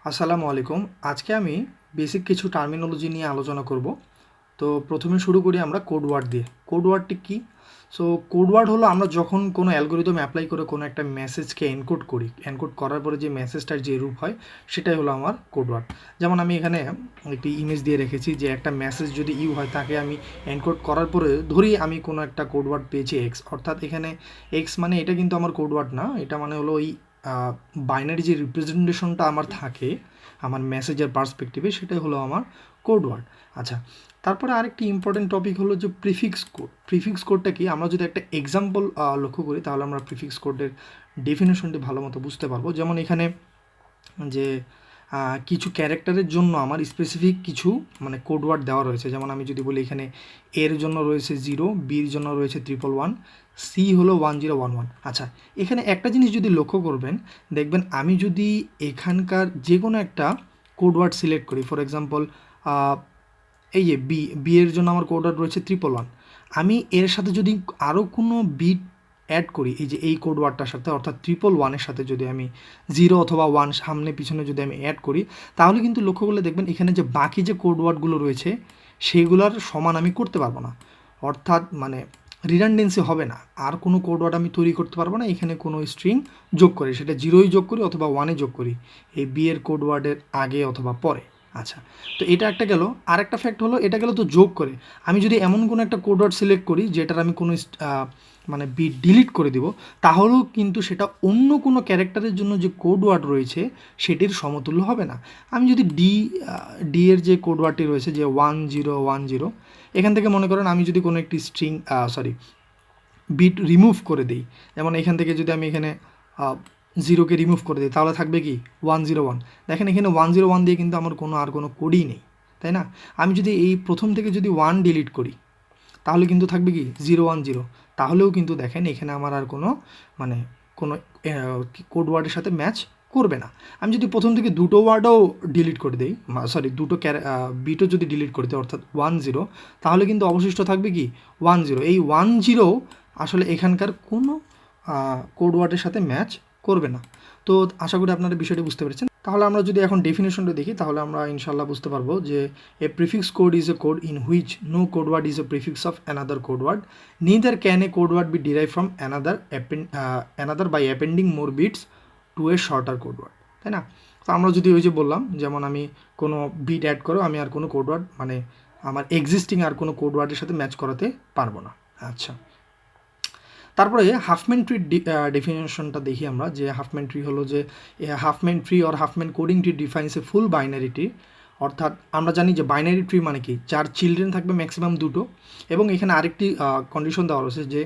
আসসালামু আলাইকুম। আজকে আমি বেসিক কিছু টার্মিনোলজি নিয়ে আলোচনা করব। তো প্রথমে শুরু করি আমরা কোড ওয়ার্ড দিয়ে। কোড ওয়ার্ডটি কী? সো কোড ওয়ার্ড হলো আমরা যখন কোনো অ্যালগোরিদম অ্যাপ্লাই করে কোনো একটা মেসেজকে এনকোড করি, এনকোড করার পরে যে মেসেজটার যে রূপ হয় সেটাই হলো আমার কোড ওয়ার্ড। যেমন আমি এখানে একটি ইমেজ দিয়ে রেখেছি যে একটা মেসেজ যদি ইউ হয় তাকে আমি এনকোড করার পরে ধরি আমি কোনো একটা কোড ওয়ার্ড পেয়েছি এক্স, অর্থাৎ এখানে এক্স মানে এটা কিন্তু আমার কোড ওয়ার্ড না, এটা মানে হলো ওই বাইনারি যে রিপ্রেজেন্টেশনটা আমার থাকে আমার মেসেজের পার্সপেক্টিভে সেটাই হলো আমার কোড ওয়ার্ড। আচ্ছা, তারপরে আরেকটি ইম্পর্টেন্ট টপিক হলো যে প্রিফিক্স কোড। প্রিফিক্স কোডটা কি, আমরা যদি একটা এক্সাম্পল লক্ষ্য করি তাহলে আমরা প্রিফিক্স কোডের ডেফিনেশনটি ভালো মতো বুঝতে পারবো। যেমন এখানে যে কিছু ক্যারেক্টারের জন্য আমার স্পেসিফিক কিছু মানে কোড ওয়ার্ড দেওয়া রয়েছে। যেমন আমি যদি বলি এখানে এর জন্য রয়েছে 0, বির জন্য রয়েছে 111, সি হলো 1011। আচ্ছা, এখানে একটা জিনিস যদি লক্ষ্য করবেন, দেখবেন আমি যদি এখানকার যে কোনো একটা কোড ওয়ার্ড সিলেক্ট করি, ফর এক্সাম্পল এই যে বি এর জন্য আমার কোড ওয়ার্ড রয়েছে 111, আমি এর সাথে যদি আরও কোনো বিট অ্যাড করি এই যে এই কোড ওয়ার্ডটার সাথে, অর্থাৎ 111-এর সাথে যদি আমি 0 অথবা 1 সামনে পিছনে যদি আমি অ্যাড করি, তাহলে কিন্তু লক্ষ্য করলে দেখবেন এখানে যে বাকি যে কোড ওয়ার্ডগুলো রয়েছে সেগুলোর সমান আমি করতে পারবো না, অর্থাৎ মানে রিডান্ডেন্সি হবে না, আর কোনো কোড ওয়ার্ড আমি তৈরি করতে পারবো না এখানে কোনো স্ট্রিং যোগ করে, সেটা 0-ই যোগ করি অথবা 1-এ যোগ করি এই বি এর কোড ওয়ার্ডের আগে অথবা পরে। আচ্ছা, তো এটা একটা গেল। আরেকটা ফ্যাক্ট হলো এটা গেল তো যোগ করে। আমি যদি এমন কোনো একটা কোড ওয়ার্ড সিলেক্ট করি যেটার আমি কোনো মানে বিট ডিলিট করে দিব, তাহলেও কিন্তু সেটা অন্য কোনো ক্যারেক্টারের জন্য যে কোড ওয়ার্ড রয়েছে সেটির সমতুল্য হবে না। আমি যদি ডি এর যে কোড ওয়ার্ডটি রয়েছে যে 1010, এখান থেকে মনে করেন আমি যদি কোনো একটি স্ট্রিং বিট রিমুভ করে দিই, যেমন এখান থেকে যদি আমি এখানে 0কে রিমুভ করে দিই তাহলে থাকবে কি 101। দেখেন এখানে 101 দিয়ে কিন্তু আমার আর কোনো কোডই নেই, তাই না? আমি যদি এই প্রথম থেকে যদি 1 ডিলিট করি তাহলে কিন্তু থাকবে কি 010, তাহলেও কিন্তু দেখেন এখানে আমার আর কোনো মানে কোনো কোড ওয়ার্ডের সাথে ম্যাচ করবে না। আমি যদি প্রথম থেকে দুটো ওয়ার্ডও ডিলিট করে দিই, দুটো বিটও যদি ডিলিট করে দিই অর্থাৎ 10, তাহলে কিন্তু অবশিষ্ট থাকবে কি 10। এই 10 আসলে এখানকার কোনো কোড ওয়ার্ডের সাথে ম্যাচ করবে না। তো আশা করি আপনারা বিষয়টি বুঝতে পেরেছেন। তাহলে আমরা যদি এখন ডেফিনেশনটা দেখি তাহলে আমরা ইনশাল্লাহ বুঝতে পারবো যে a prefix code is a code in which no code word is a prefix of another code word, neither can a code word be derive from another by appending more bits to a shorter code word, তাই না? তো আমরা যদি ওই যে বললাম যেমন আমি কোনো বিট অ্যাড করো, আমি আর কোনো কোড ওয়ার্ড মানে আমার এক্সিস্টিং আর কোনো কোড ওয়ার্ডের সাথে ম্যাচ করাতে পারবো না। আচ্ছা, তারপরে হাফম্যান ট্রির ডেফিনেশনটা দেখি আমরা, যে হাফম্যান ট্রি হলো যে Huffman tree or Huffman coding tree defines A full binary tree, অর্থাৎ আমরা জানি যে বাইনারি ট্রি মানে কি, যার চিলড্রেন থাকবে ম্যাক্সিমাম দুটো, এবং এখানে আরেকটি কন্ডিশন দেওয়া রয়েছে যে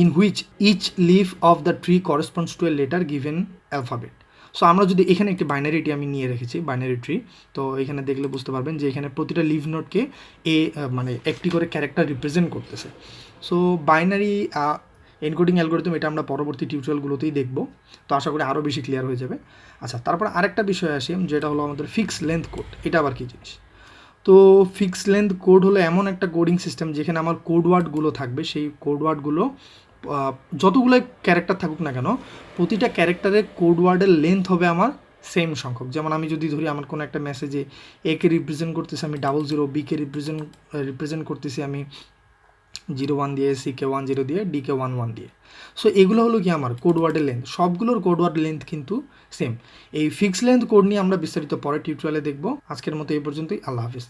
in which each leaf of the tree corresponds to a letter given alphabet. So আমরা যদি এখানে একটি বাইনারিটি আমি নিয়ে রেখেছি বাইনারি ট্রি, তো এখানে দেখলে বুঝতে পারবেন যে এখানে প্রতিটা লিভ নোটকে মানে একটি করে ক্যারেক্টার রিপ্রেজেন্ট করতেছে। সো বাইনারি এনকোডিং অ্যালগোরিদম এটা আমরা পরবর্তী টিউটোরিয়ালগুলোতেই দেখব, তো আশা করি আরও বেশি ক্লিয়ার হয়ে যাবে। আচ্ছা, তারপর আরেকটা বিষয় আসি যেটা হলো আমাদের ফিক্স লেন্থ কোড। এটা আবার কী জিনিস? তো ফিক্স লেন্থ কোড হলো এমন একটা কোডিং সিস্টেম যেখানে আমার কোড ওয়ার্ডগুলো থাকবে, সেই কোড ওয়ার্ডগুলো যতগুলো ক্যারেক্টার থাকুক না কেন, প্রতিটা ক্যারেক্টারের কোড ওয়ার্ডের লেন্থ হবে আমার সেম সংখ্যক। যেমন আমি যদি ধরি আমার কোনো একটা মেসেজে একে রিপ্রেজেন্ট করতেছি আমি 00, বিকে রিপ্রেজেন্ট করতেছি আমি 01 দিয়ে, সিকে 10 দিয়ে, ডিকে 11 দিয়ে। সো এগুলো হলো কি আমার কোড ওয়ার্ডের লেন্থ, সবগুলোর কোড ওয়ার্ড লেন্থ কিন্তু সেম। এই ফিক্স লেন্থ কোড নিয়ে আমরা বিস্তারিত পরে টিউটোরিয়ালে দেখব। আজকের মতো এই পর্যন্তই, আল্লাহ হাফিজ।